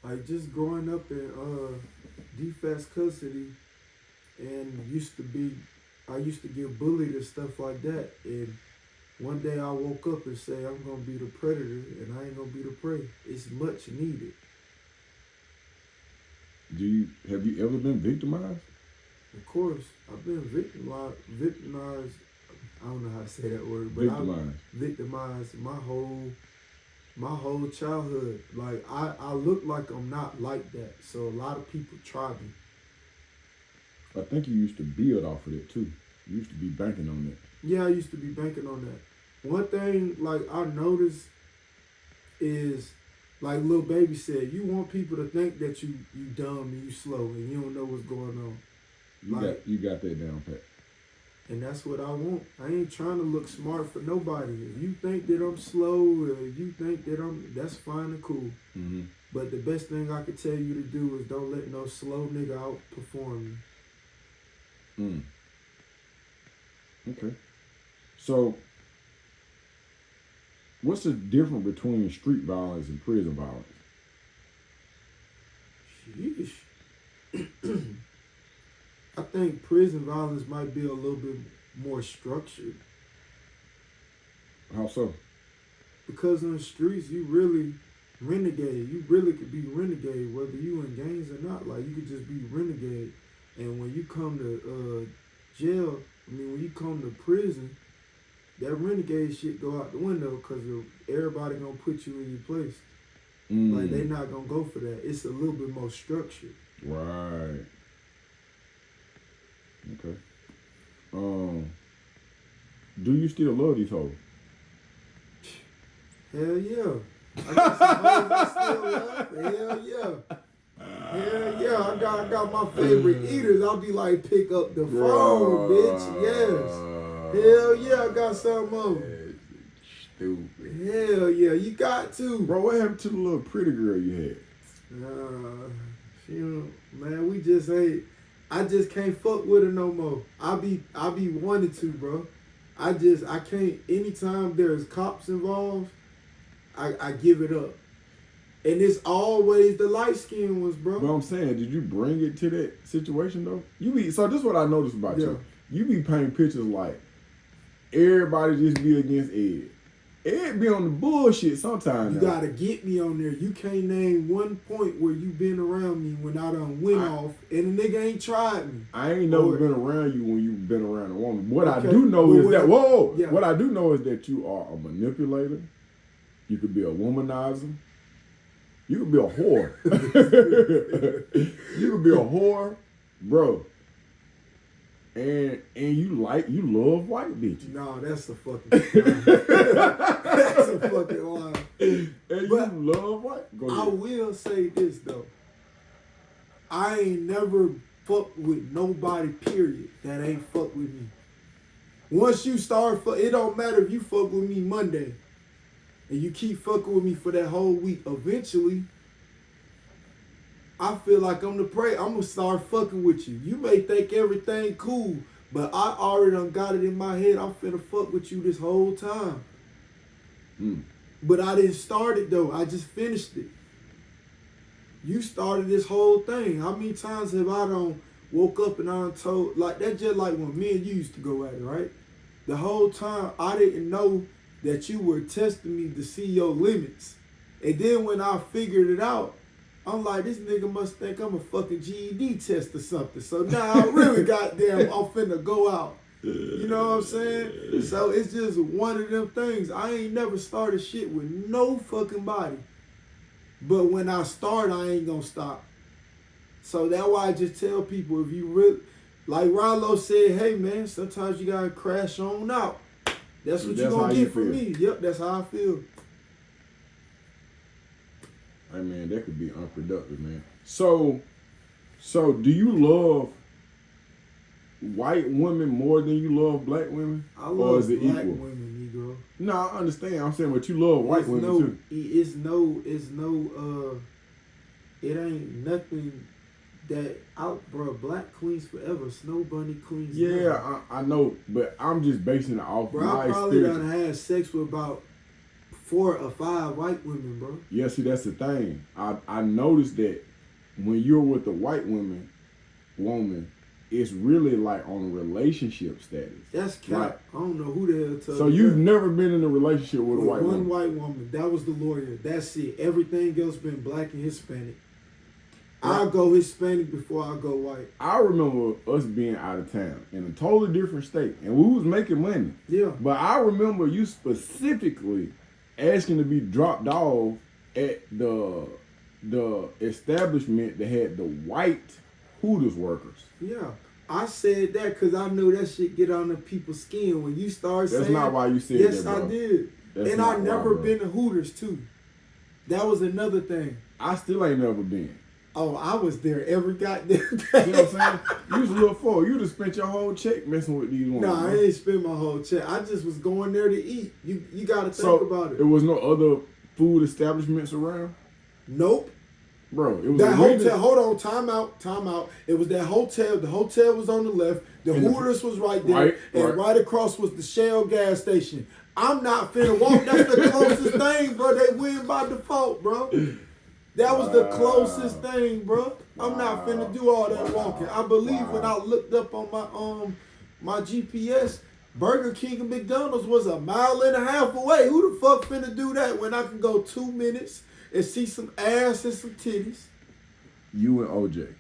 Like just growing up in defense custody and I used to get bullied and stuff like that. And one day I woke up and say I'm gonna be the predator and I ain't gonna be the prey. It's much needed. Have you ever been victimized? Of course, I've been victimized. I don't know how to say that word, but Victimized. I victimized my whole childhood. Like I look like I'm not like that, so a lot of people try me. I think you used to build off of it too. You used to be banking on that. Yeah, I used to be banking on that. One thing like I noticed is like Lil Baby said, you want people to think that you dumb and you slow and you don't know what's going on. You got that down pat. And that's what I want. I ain't trying to look smart for nobody. If you think that I'm slow, or if you think that that's fine and cool. Mm-hmm. But the best thing I could tell you to do is don't let no slow nigga outperform you. Mm. Okay. So, what's the difference between street violence and prison violence? Sheesh. I think prison violence might be a little bit more structured. How so? Because in the streets, you really renegade. You really could be renegade, whether you in gangs or not. Like, you could just be renegade. And when you come to jail, when you come to prison, that renegade shit go out the window because everybody gonna put you in your place. Like, they not gonna go for that. It's a little bit more structured. Right. Okay. Do you still love these hoes? Hell yeah. I got some hoes I still love. Hell yeah. Hell yeah. I got my favorite eaters. I'll be like, pick up the phone, bitch. Yes. Hell yeah, I got some of them. Stupid. Hell yeah, you got to. Bro, what happened to the little pretty girl you had? Man, we just ain't. I just can't fuck with her no more. I be wanting to, bro. I can't. Anytime there's cops involved, I give it up. And it's always the light skinned ones, bro. But I'm saying, did you bring it to that situation though? So this is what I noticed about you. You be painting pictures like everybody just be against Ed. Ed be on the bullshit sometimes. You gotta get me on there. You can't name one point where you been around me when I done went off and the nigga ain't tried me. I ain't never been around you when you've been around a woman. What I do know is that what I do know is that you are a manipulator. You could be a womanizer. You could be a whore. You could be a whore, bro. And you love white bitches. No, that's a fucking lie. That's a fucking lie. And you love white. Go ahead. I will say this though. I ain't never fucked with nobody, period, that ain't fuck with me. Once you start it don't matter if you fuck with me Monday and you keep fucking with me for that whole week. Eventually, I feel like I'm the prey. I'm going to start fucking with you. You may think everything cool, but I already done got it in my head. I'm finna fuck with you this whole time. But I didn't start it, though. I just finished it. You started this whole thing. How many times have I done woke up and I done told, like, that's just like when me and you used to go at it, right? The whole time, I didn't know that you were testing me to see your limits. And then when I figured it out, I'm like, this nigga must think I'm a fucking GED test or something. So now I really goddamn, I'm finna go out. You know what I'm saying? So it's just one of them things. I ain't never started shit with no fucking body. But when I start, I ain't gonna stop. So that's why I just tell people, if you really, like Rollo said, hey man, sometimes you gotta crash on out. That's what you gonna get from me. Yep, that's how I feel. Hey man, that could be unproductive, man. So do you love white women more than you love black women? I love black women, Negro. No, I understand. I'm saying, but you love white women too. It ain't nothing that bro. Black queens forever, Snow Bunny queens. Yeah, I know, but I'm just basing it off bro, my I probably experience. done had sex with about 4 or 5 white women, bro. Yeah, see, that's the thing. I noticed that when you're with a white woman, it's really like on a relationship status. That's cap. Like, I don't know who the hell told so you you've that. never been in a relationship with a white one woman? white woman. That was the lawyer. That's it. Everything else been black and Hispanic. I'll go Hispanic before I go white. I remember us being out of town in a totally different state, and we was making money. Yeah. But I remember you specifically asking to be dropped off at the establishment that had the white Hooters workers. Yeah. I said that because I knew that shit get on the people's skin when you start saying. That's not why you said yes, that, bro. I did. That's and not I why, never bro. been to Hooters too. That was another thing. I still ain't never been. Oh, I was there every goddamn day. You know what I'm saying? You was a little fool. You'd have spent your whole check messing with these ones. Nah, I bro. ain't spend my whole check. I just was going there to eat. You got to think So about it. There was no other food establishments around? Nope. Bro, it was That a hotel, Wendy's- hold on, time out. It was that hotel. The hotel was on the left. The And the- Hooters was right there. And right. right across was the Shell gas station. I'm not finna walk. That's the closest thing, bro. They win by default, bro. That was the closest thing, bro. I'm not finna do all that walking. I believe when I looked up on my GPS, Burger King and McDonald's was 1.5 miles away. Who the fuck finna do that when I can go 2 minutes and see some ass and some titties? You and OJ.